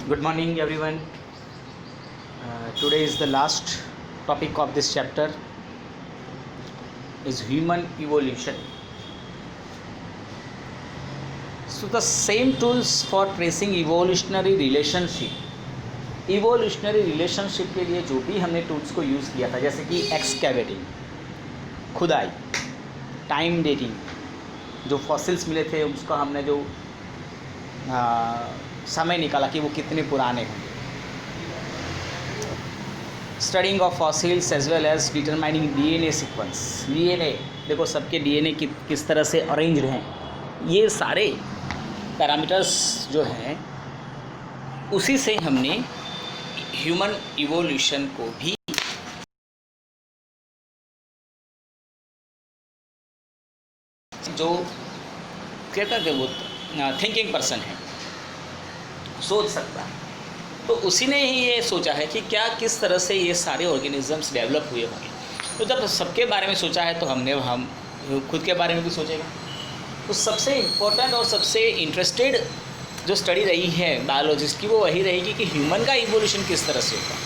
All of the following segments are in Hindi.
Good morning, everyone. Today is the last topic of this chapter is human evolution. So the same tools for tracing evolutionary relationship के लिए जो भी हमने टूल्स को यूज़ किया था, जैसे कि एक्सकैवेटिंग, खुदाई, टाइम डेटिंग, जो फॉसिल्स मिले थे उसका हमने जो समय निकाला कि वो कितने पुराने होंगे, studying of fossils as well as determining DNA sequence. DNA देखो, सबके डीएनए किस तरह से अरेंज्ड हैं, ये सारे पैरामीटर्स जो हैं उसी से हमने ह्यूमन इवोल्यूशन को भी जो क्या कहते हैं वो थिंकिंग पर्सन है सोच सकता है। तो उसी ने ही ये सोचा है कि क्या किस तरह से ये सारे ऑर्गेनिजम्स डेवलप हुए होंगे। तो जब सबके बारे में सोचा है तो हम खुद के बारे में भी सोचेगा। तो सबसे इम्पोर्टेंट और सबसे इंटरेस्टेड जो स्टडी रही है बायोलॉजिस्ट की वो वही रहेगी कि ह्यूमन का इवोल्यूशन किस तरह से होगा,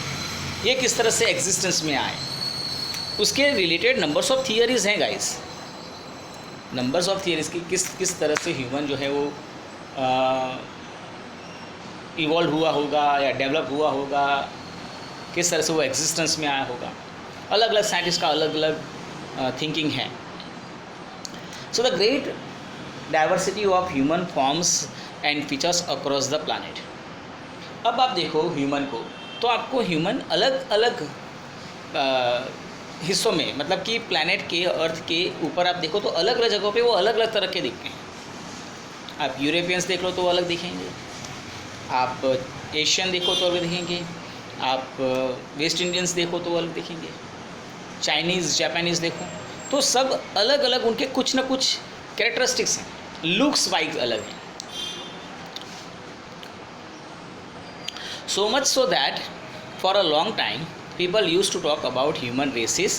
ये किस तरह से एग्जिस्टेंस में आए। उसके रिलेटेड नंबर्स ऑफ थियरीज़ हैं गाइस, नंबर्स ऑफ थियरीज़ की किस तरह से ह्यूमन जो है वो इवॉल्व हुआ होगा या डेवलप हुआ होगा, किस तरह से वो एग्जिस्टेंस में आया होगा। अलग अलग साइंटिस्ट का अलग अलग थिंकिंग है। So the great diversity of human forms and features across the planet. अब आप देखो ह्यूमन को, तो आपको ह्यूमन अलग अलग हिस्सों में, मतलब कि प्लैनेट के अर्थ के ऊपर आप देखो तो अलग अलग जगहों पे वो अलग अलग तरह के दिखते हैं। आप यूरोपियंस देख लो तो अलग दिखेंगे, आप एशियन देखो तो अलग दिखेंगे, आप वेस्ट इंडियंस देखो तो अलग दिखेंगे, चाइनीज़ जापानीज़ देखो तो सब अलग अलग उनके कुछ ना कुछ कैरेक्टरिस्टिक्स हैं, लुक्स वाइज अलग हैं। So much so that for a long time people used to talk about human races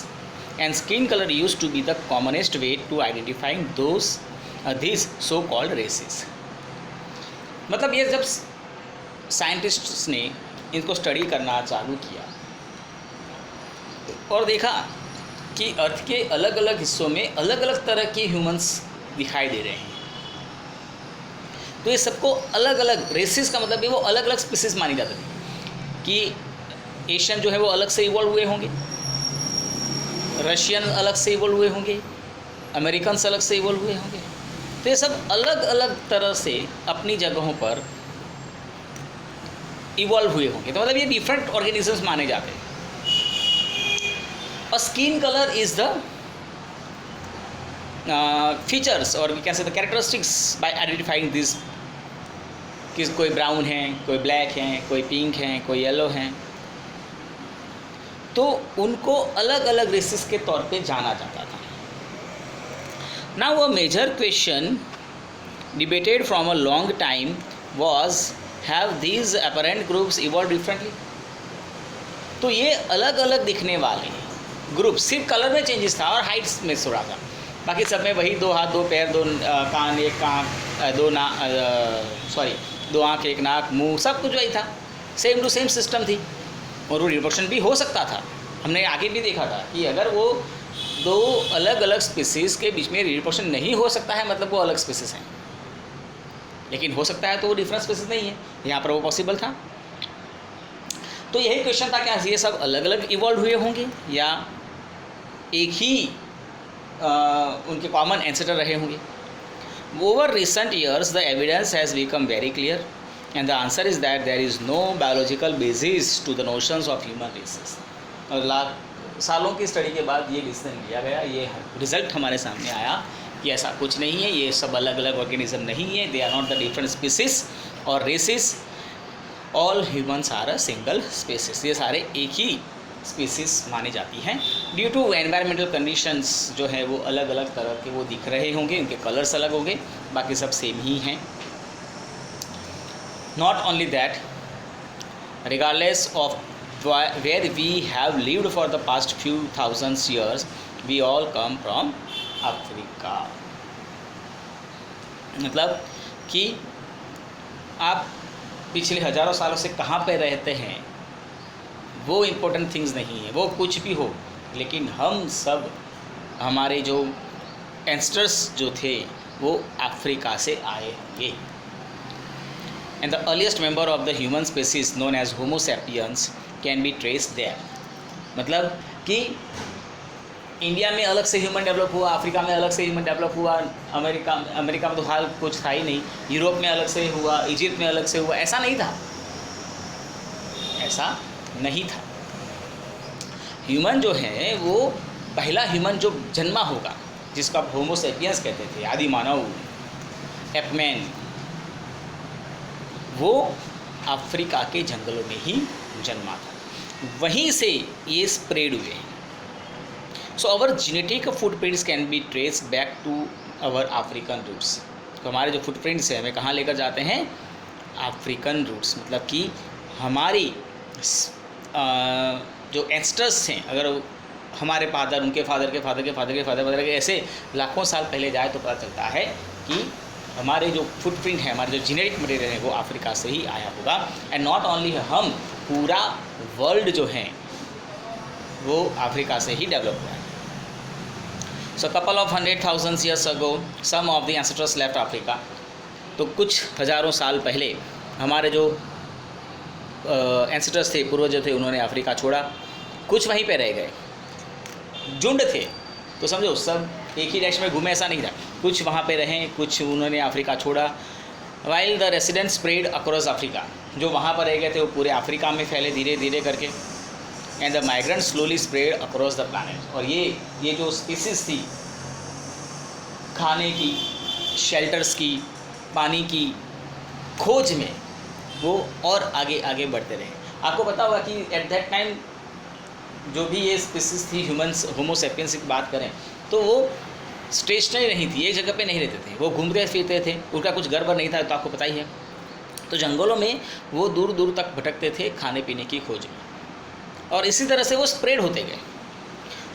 and skin color used to be the commonest way to identifying these so called races। मतलब ये जब साइंटिस्ट्स ने इनको स्टडी करना चालू किया और देखा कि अर्थ के अलग अलग हिस्सों में अलग अलग तरह के ह्यूमंस दिखाई दे रहे हैं, तो ये सबको अलग अलग रेसेस का मतलब है वो अलग अलग स्पीसीज मानी जाती थी कि एशियन जो है वो अलग से इवॉल्व हुए होंगे, रशियन अलग से इवॉल्व हुए होंगे, अमेरिकन अलग से इवॉल्व हुए होंगे। तो ये सब अलग अलग तरह से अपनी जगहों पर इवॉल्व हुए होंगे। तो मतलब ये डिफरेंट ऑर्गेनिजम्स माने जाते हैं। और skin colour is the features और we can say the characteristics by identifying this, कि कोई ब्राउन है, कोई ब्लैक है, कोई पिंक है, कोई येलो है, तो उनको अलग अलग रेसेस के तौर पे जाना जाता था। Now a major question debated from a long time was have these apparent groups evolve differently. तो ये अलग अलग दिखने वाले ग्रुप सिर्फ कलर में चेंजेस था और हाइट्स में थोड़ा था, बाकी सब में वही 2 हाथ 2 पैर 2 कान 1 आँख 2 आँख 1 नाक मुंह सब कुछ वही था, सेम टू सेम सिस्टम थी। और वो रिप्रोडक्शन भी हो सकता था। हमने आगे भी देखा था कि अगर वो 2 अलग अलग स्पीसीज़ के बीच में रिप्रोडक्शन नहीं हो सकता है मतलब वो अलग स्पीसीज़ हैं, लेकिन हो सकता है तो वो डिफरेंट स्पीसीज़ नहीं है, यहाँ पर वो पॉसिबल था। तो यही क्वेश्चन था कि ये सब अलग अलग इवॉल्व हुए होंगे या एक ही उनके कॉमन एंसेस्टर रहे होंगे। Over recent years the evidence has become very clear and the answer is that there is no biological basis to the notions of human races। और सालों की स्टडी के बाद ये डिसीजन लिया गया, ये रिज़ल्ट हमारे सामने आया कि ऐसा कुछ नहीं है, ये सब अलग अलग ऑर्गेनिज्म नहीं है, they are not the different species और races, all humans are a single species. ये सारे एक ही स्पीसीज मानी जाती हैं। ड्यू टू एनवायरमेंटल कंडीशंस जो है वो अलग अलग तरह के वो दिख रहे होंगे, उनके कलर्स अलग होंगे, बाकी सब सेम ही हैं। Not only that, regardless of where we have lived for the past few thousands years, we all come from Africa। मतलब कि आप पिछले हज़ारों सालों से कहाँ पे रहते हैं वो इम्पोर्टेंट थिंग्स नहीं है, वो कुछ भी हो, लेकिन हम सब हमारे जो एंसेस्टर्स जो थे वो अफ्रीका से आए होंगे। And the earliest member of the human species known as homo sapiens can be traced there. मतलब कि इंडिया में अलग से ह्यूमन डेवलप हुआ, अफ्रीका में अलग से ह्यूमन डेवलप हुआ, अमेरिका में तो हाल कुछ था ही नहीं, यूरोप में अलग से हुआ, इजिप्ट में अलग से हुआ, ऐसा नहीं था, ऐसा नहीं था। ह्यूमन जो है वो पहला ह्यूमन जो जन्मा होगा, जिसको आप होमो सैपियंस कहते थे, आदि मानव, एपमैन, वो अफ्रीका के जंगलों में ही जन्मा था, वहीं से ये स्प्रेड हुए हैं। So our genetic footprints can be trace back to our African roots. तो हमारे जो फुटप्रिंट्स हैं हमें कहाँ लेकर जाते हैं, अफ्रीकन रूट्स। मतलब कि हमारी जो एंसेस्टर्स हैं, अगर हमारे फादर, उनके फादर के फादर के फादर के फादर के ऐसे लाखों साल पहले जाए तो पता चलता है कि हमारे जो फुटप्रिंट है, हमारे जो जेनेटिक मटेरियल है वो अफ्रीका से ही आया होगा। एंड नॉट ओनली हम, पूरा वर्ल्ड जो है वो अफ्रीका से ही डेवलप हुआ है। सो couple of 100,000 years ago some of the ancestors left Africa। तो कुछ हज़ारों साल पहले हमारे जो एंसेस्टर्स थे, पूर्वज थे, उन्होंने अफ्रीका छोड़ा, कुछ वहीं पे रह गए, झुंड थे तो समझो सब एक ही देश में घूमे ऐसा नहीं था, कुछ वहाँ पे रहें, कुछ उन्होंने अफ्रीका छोड़ा। While the resident spread across Africa, जो वहाँ पर रह गए थे वो पूरे अफ्रीका में फैले धीरे धीरे करके। And the migrant slowly spread across the planet. और ये जो स्पीसीज थी, खाने की, शेल्टर्स की, पानी की खोज में वो और आगे आगे बढ़ते रहे। आपको पता होगा कि एट दैट टाइम जो भी ये स्पीसीज थी, ह्यूमन्स, होमो सैपियंस की बात करें तो वो स्टेशनरी नहीं थी, एक जगह पे नहीं रहते थे, वो घूमते फिरते थे, उनका कुछ घर बर नहीं था, तो आपको पता ही है। तो जंगलों में वो दूर दूर तक भटकते थे खाने पीने की खोज में, और इसी तरह से वो स्प्रेड होते गए।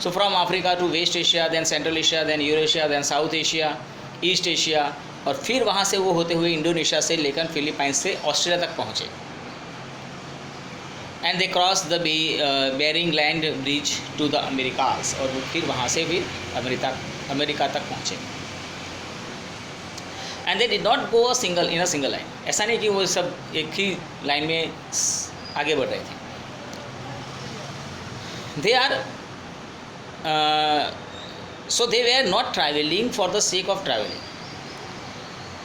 So from Africa to west Asia, then central Asia, then Eurasia, then south Asia, east Asia, और फिर वहाँ से वो होते हुए इंडोनेशिया से लेकर फिलीपाइंस से ऑस्ट्रेलिया तक पहुँचे। And they cross the Bering land bridge to the Americas, और वो फिर वहाँ से भी अमेरिका तक पहुँचे। And they did not go in a single line. ऐसा नहीं कि वो सब एक ही लाइन में आगे बढ़ रहे थे। They are so they were not travelling for the sake of travelling.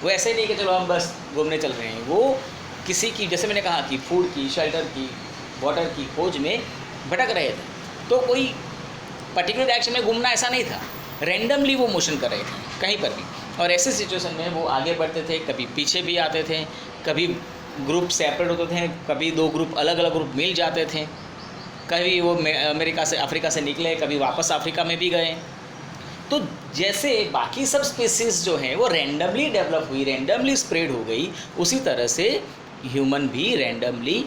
वो ऐसे नहीं कि चलो हम बस घूमने चल रहे हैं, वो किसी की, जैसे मैंने कहा कि फूड की, शेल्टर की, वाटर की खोज में भटक रहे थे। तो कोई पर्टिकुलर डायरेक्शन में घूमना ऐसा नहीं था, रैंडमली वो मोशन कर रहे थे कहीं पर भी। और ऐसे सिचुएशन में वो आगे बढ़ते थे, कभी पीछे भी आते थे, कभी ग्रुप सेपरेट होते थे, कभी दो ग्रुप अलग अलग ग्रुप मिल जाते थे, कभी वो अफ्रीका से निकले, कभी वापस अफ्रीका में भी गए। तो जैसे बाकी सब स्पीसीज जो हैं वो रैंडमली डेवलप हुई, रैंडमली स्प्रेड हो गई, उसी तरह से ह्यूमन भी रैंडमली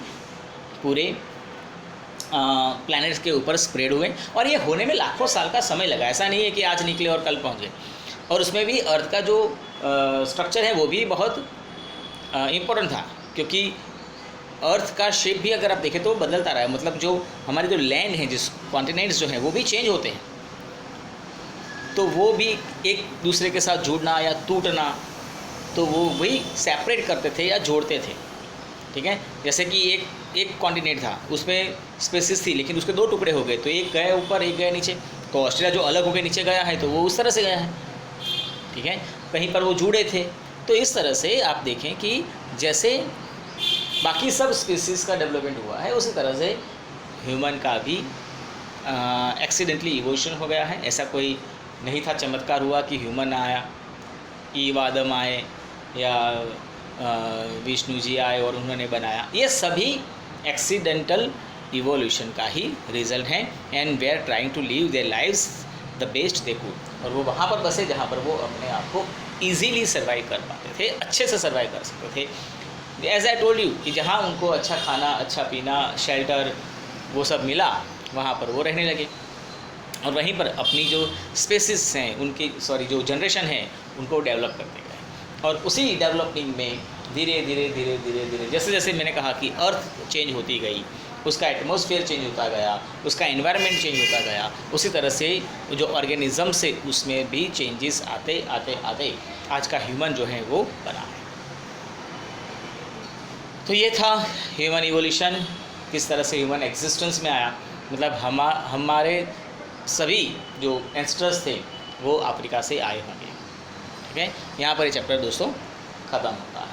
पूरे प्लैनेट्स के ऊपर स्प्रेड हुए। और ये होने में लाखों साल का समय लगा, ऐसा नहीं है कि आज निकले और कल पहुँच गए। और उसमें भी अर्थ का जो स्ट्रक्चर है वो भी बहुत इम्पोर्टेंट था, क्योंकि अर्थ का शेप भी अगर आप देखें तो बदलता रहा है। मतलब जो हमारे जो लैंड हैं, जिस कॉन्टिनेंट्स जो हैं वो भी चेंज होते हैं, तो वो भी एक दूसरे के साथ जुड़ना या टूटना, तो वो वही सेपरेट करते थे या जोड़ते थे। ठीक है, जैसे कि एक कॉन्टिनेंट था, उसमें स्पेसिस थी, लेकिन उसके दो टुकड़े हो गए, तो एक गए ऊपर, एक गए नीचे। तो ऑस्ट्रेलिया जो अलग होकर नीचे गया है तो वो उस तरह से गया है। ठीक है, कहीं पर वो जुड़े थे। तो इस तरह से आप देखें कि जैसे बाकी सब स्पीसीज़ का डेवलपमेंट हुआ है, उसी तरह से ह्यूमन का भी एक्सीडेंटली इवोल्यूशन हो गया है। ऐसा कोई नहीं था, चमत्कार हुआ कि ह्यूमन आया, ईव आदम आए या विष्णु जी आए और उन्होंने बनाया। ये सभी एक्सीडेंटल इवोल्यूशन का ही रिजल्ट है। And we are trying to live their lives the best they could. और वो वहाँ पर बसे जहाँ पर वो अपने आप को ईजीली सर्वाइव कर पाते थे, अच्छे से सर्वाइव कर सकते थे। एज आई टोल्ड यू कि जहाँ उनको अच्छा खाना, अच्छा पीना, शेल्टर वो सब मिला, वहाँ पर वो रहने लगे और वहीं पर अपनी जो स्पेसिस हैं उनकी जो जनरेशन है उनको डेवलप करते गए। और उसी डेवलपिंग में धीरे धीरे धीरे धीरे धीरे जैसे जैसे मैंने कहा कि अर्थ चेंज होती गई, उसका एटमॉस्फेयर चेंज होता गया, उसका एनवायरनमेंट चेंज होता गया, उसी तरह से जो ऑर्गेनिज्म से उसमें भी चेंजेस आते आते आते आज का ह्यूमन जो है वो बना है। तो ये था ह्यूमन इवोल्यूशन, किस तरह से ह्यूमन एग्जिस्टेंस में आया। मतलब हमारे सभी जो एंसेस्टर्स थे वो अफ्रीका से आए होंगे। ठीक है, यहाँ पर ये चैप्टर दोस्तों ख़त्म होता है।